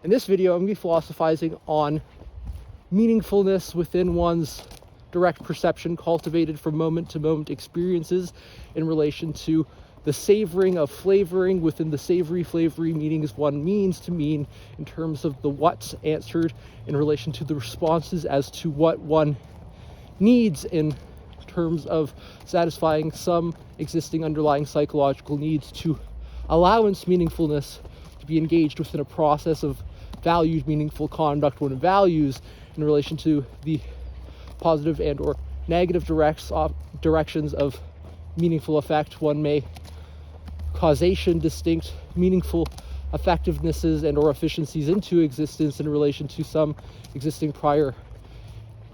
In this video, I'm going to be philosophizing on meaningfulness within one's direct perception cultivated from moment-to-moment experiences in relation to the savoring of flavoring within the savory meanings one means to mean in terms of the what's answered in relation to the responses as to what one needs in terms of satisfying some existing underlying psychological needs to allowance meaningfulness to be engaged within a process of valued meaningful conduct one values in relation to the positive and or negative directions of meaningful effect one may causation distinct meaningful effectivenesses and or efficiencies into existence in relation to some existing prior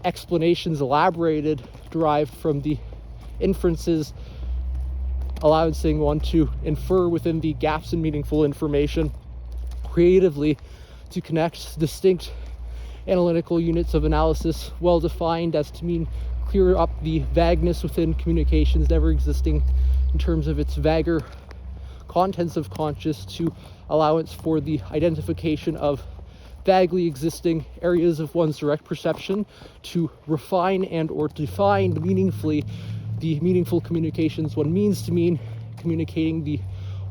explanations elaborated derived from the inferences allowing one to infer within the gaps in meaningful information creatively to connect distinct analytical units of analysis well defined as to mean clear up the vagueness within communications never existing in terms of its vaguer contents of conscious to allowance for the identification of vaguely existing areas of one's direct perception to refine and or define meaningfully the meaningful communications one means to mean, communicating the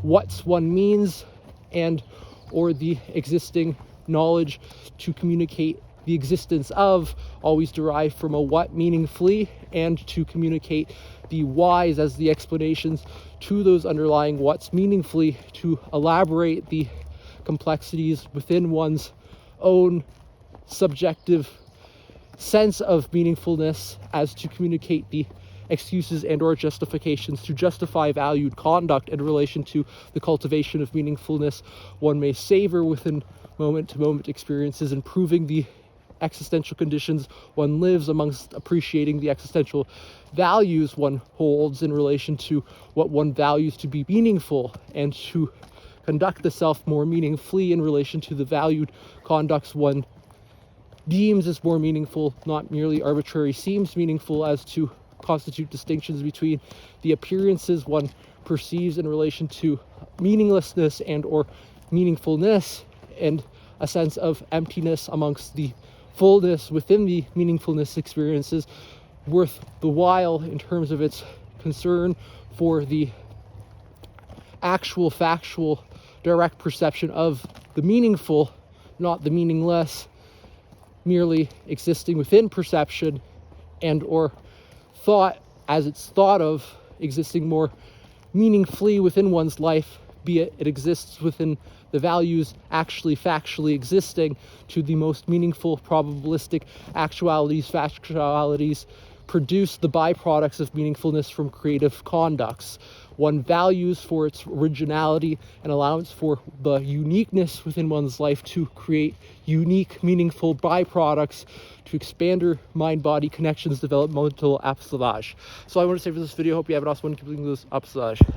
what's one means and or the existing knowledge to communicate the existence of always derived from a what meaningfully and to communicate the whys as the explanations to those underlying what's meaningfully to elaborate the complexities within one's own subjective sense of meaningfulness as to communicate the excuses and or justifications to justify valued conduct in relation to the cultivation of meaningfulness one may savor within moment-to-moment experiences, improving the existential conditions one lives amongst appreciating the existential values one holds in relation to what one values to be meaningful and to conduct the self more meaningfully in relation to the valued conducts one deems as more meaningful, not merely arbitrary seems meaningful as to constitute distinctions between the appearances one perceives in relation to meaninglessness and or meaningfulness and a sense of emptiness amongst the fullness within the meaningfulness experiences worth the while in terms of its concern for the actual factual direct perception of the meaningful, not the meaningless, merely existing within perception and or thought as it's thought of existing more meaningfully within one's life, be it exists within the values actually factually existing to the most meaningful probabilistic factualities produce the byproducts of meaningfulness from creative conducts. One values for its originality and allowance for the uniqueness within one's life to create unique, meaningful byproducts to expand your mind-body connections, developmental acepçãodade. So I want to say for this video, hope you have an awesome one completing this acepçãodade.